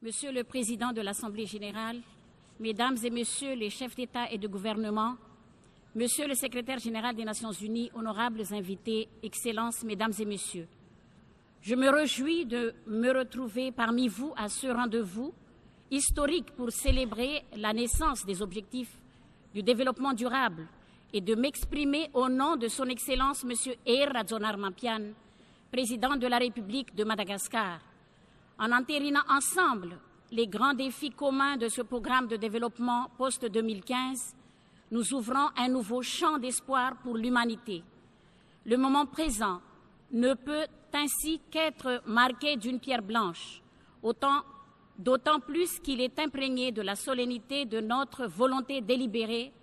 Monsieur le Président de l'Assemblée générale, Mesdames et Messieurs les chefs d'État et de gouvernement, Monsieur le Secrétaire général des Nations unies, honorables invités, Excellences, Mesdames et Messieurs, je me réjouis de me retrouver parmi vous à ce rendez-vous historique pour célébrer la naissance des objectifs du développement durable et de m'exprimer au nom de Son Excellence Monsieur Heer Radzonarmampian, Président de la République de Madagascar, en entérinant ensemble les grands défis communs de ce programme de développement post-2015, nous ouvrons un nouveau champ d'espoir pour l'humanité. Le moment présent ne peut ainsi qu'être marqué d'une pierre blanche, d'autant plus qu'il est imprégné de la solennité de notre volonté délibérée,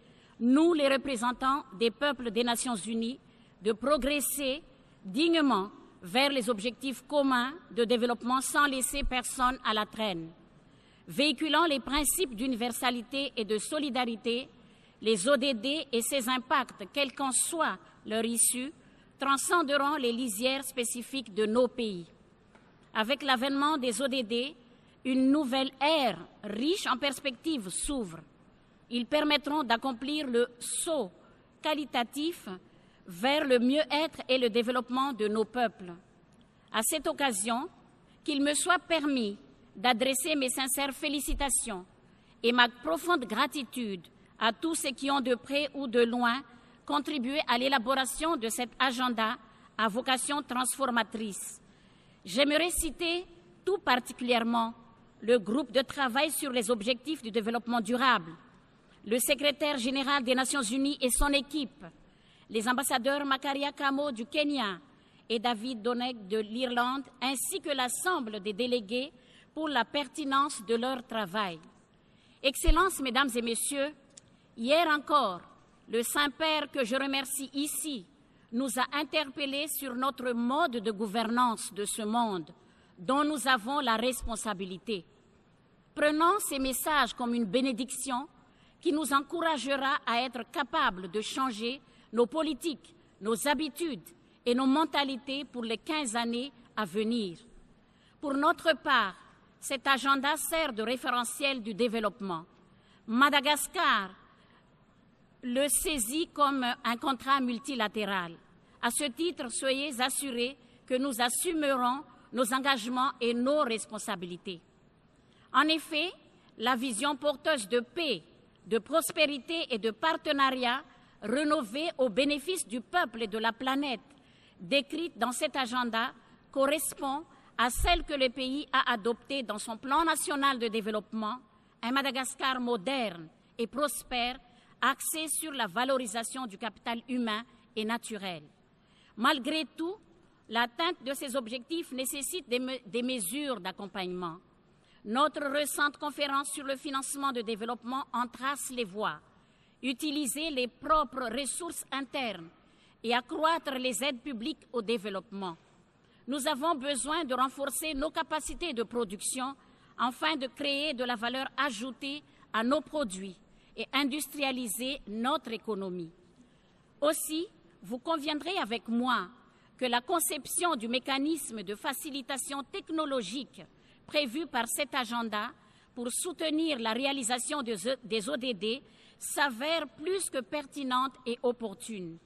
nous les représentants des peuples des Nations unies, de progresser dignement vers les objectifs communs de développement sans laisser personne à la traîne. Véhiculant les principes d'universalité et de solidarité, les ODD et ses impacts, quelle qu'en soit leur issue, transcenderont les lisières spécifiques de nos pays. Avec l'avènement des ODD, une nouvelle ère riche en perspectives s'ouvre. Ils permettront d'accomplir le saut qualitatif vers le mieux-être et le développement de nos peuples. À cette occasion, qu'il me soit permis d'adresser mes sincères félicitations et ma profonde gratitude à tous ceux qui ont de près ou de loin contribué à l'élaboration de cet agenda à vocation transformatrice. J'aimerais citer tout particulièrement le groupe de travail sur les objectifs du développement durable, le secrétaire général des Nations unies et son équipe, les ambassadeurs Makaria Kamo du Kenya et David Doneg de l'Irlande, ainsi que l'ensemble des délégués pour la pertinence de leur travail. Excellences, Mesdames et Messieurs, hier encore, le Saint-Père que je remercie ici nous a interpellés sur notre mode de gouvernance de ce monde dont nous avons la responsabilité. Prenons ces messages comme une bénédiction qui nous encouragera à être capables de changer nos politiques, nos habitudes et nos mentalités pour les 15 années à venir. Pour notre part, cet agenda sert de référentiel du développement. Madagascar le saisit comme un contrat multilatéral. À ce titre, soyez assurés que nous assumerons nos engagements et nos responsabilités. En effet, la vision porteuse de paix, de prospérité et de partenariat rénovée au bénéfice du peuple et de la planète, décrite dans cet agenda, correspond à celle que le pays a adoptée dans son plan national de développement, un Madagascar moderne et prospère, axé sur la valorisation du capital humain et naturel. Malgré tout, l'atteinte de ces objectifs nécessite des mesures d'accompagnement. Notre récente conférence sur le financement de développement en trace les voies. Utiliser les propres ressources internes et accroître les aides publiques au développement. Nous avons besoin de renforcer nos capacités de production afin de créer de la valeur ajoutée à nos produits et industrialiser notre économie. Aussi, vous conviendrez avec moi que la conception du mécanisme de facilitation technologique prévu par cet agenda pour soutenir la réalisation des ODD s'avère plus que pertinente et opportune.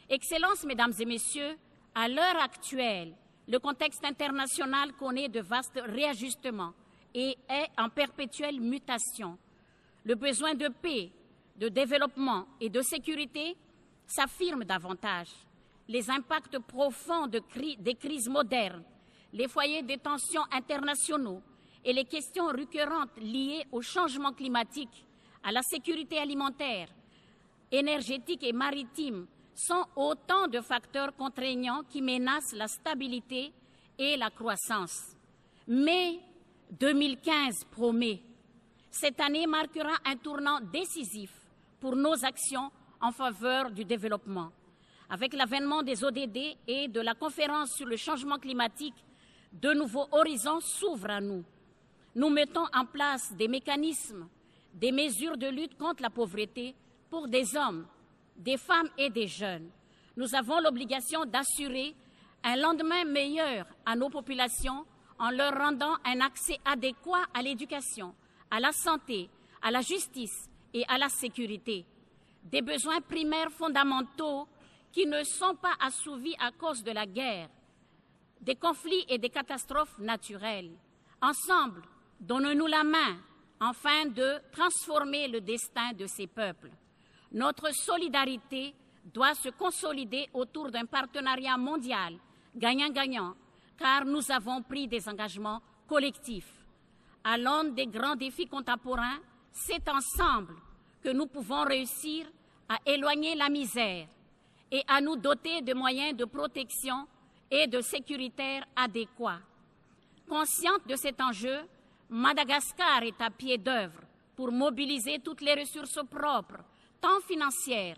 Excellences, Mesdames et Messieurs, à l'heure actuelle, le contexte international connaît de vastes réajustements et est en perpétuelle mutation. Le besoin de paix, de développement et de sécurité s'affirme davantage. Les impacts profonds des crises modernes, les foyers de tensions internationaux et les questions récurrentes liées au changement climatique, à la sécurité alimentaire, énergétique et maritime sont autant de facteurs contraignants qui menacent la stabilité et la croissance. Mais 2015 promet. Cette année marquera un tournant décisif pour nos actions en faveur du développement. Avec l'avènement des ODD et de la conférence sur le changement climatique, de nouveaux horizons s'ouvrent à nous. Nous mettons en place des mécanismes, des mesures de lutte contre la pauvreté pour des hommes, des femmes et des jeunes. Nous avons l'obligation d'assurer un lendemain meilleur à nos populations en leur rendant un accès adéquat à l'éducation, à la santé, à la justice et à la sécurité. Des besoins primaires fondamentaux qui ne sont pas assouvis à cause de la guerre, des conflits et des catastrophes naturelles. Ensemble, donnons-nous la main afin de transformer le destin de ces peuples. Notre solidarité doit se consolider autour d'un partenariat mondial gagnant-gagnant, car nous avons pris des engagements collectifs. À l'aune des grands défis contemporains, c'est ensemble que nous pouvons réussir à éloigner la misère et à nous doter de moyens de protection et de sécurité adéquats. Consciente de cet enjeu, Madagascar est à pied d'œuvre pour mobiliser toutes les ressources propres, tant financières,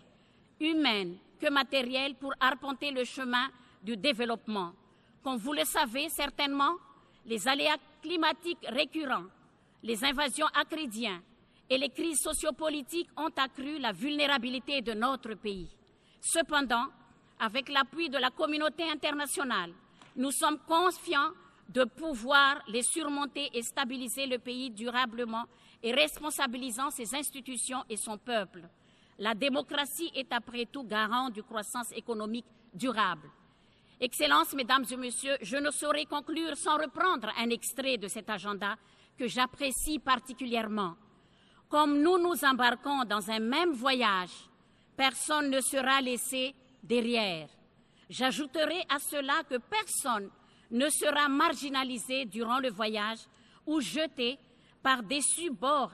humaines que matérielles, pour arpenter le chemin du développement. Comme vous le savez certainement, les aléas climatiques récurrents, les invasions acrédiennes et les crises sociopolitiques ont accru la vulnérabilité de notre pays. Cependant, avec l'appui de la communauté internationale, nous sommes confiants de pouvoir les surmonter et stabiliser le pays durablement et responsabilisant ses institutions et son peuple. La démocratie est après tout garant d'une croissance économique durable. Excellences, Mesdames et Messieurs, je ne saurais conclure sans reprendre un extrait de cet agenda que j'apprécie particulièrement. Comme nous nous embarquons dans un même voyage, personne ne sera laissé derrière. J'ajouterai à cela que personne ne sera marginalisé durant le voyage ou jeté par-dessus bord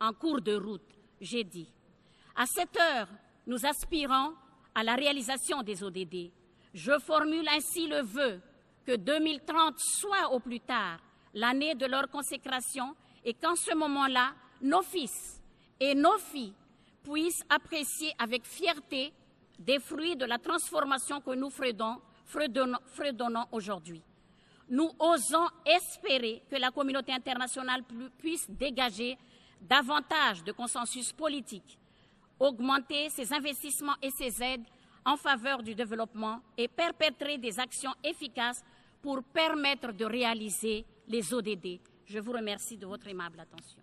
en cours de route, j'ai dit. À cette heure, nous aspirons à la réalisation des ODD. Je formule ainsi le vœu que 2030 soit au plus tard l'année de leur consécration et qu'en ce moment-là, nos fils et nos filles puissent apprécier avec fierté des fruits de la transformation que nous fredonnons aujourd'hui. Nous osons espérer que la communauté internationale puisse dégager davantage de consensus politique, augmenter ses investissements et ses aides en faveur du développement et perpétrer des actions efficaces pour permettre de réaliser les ODD. Je vous remercie de votre aimable attention.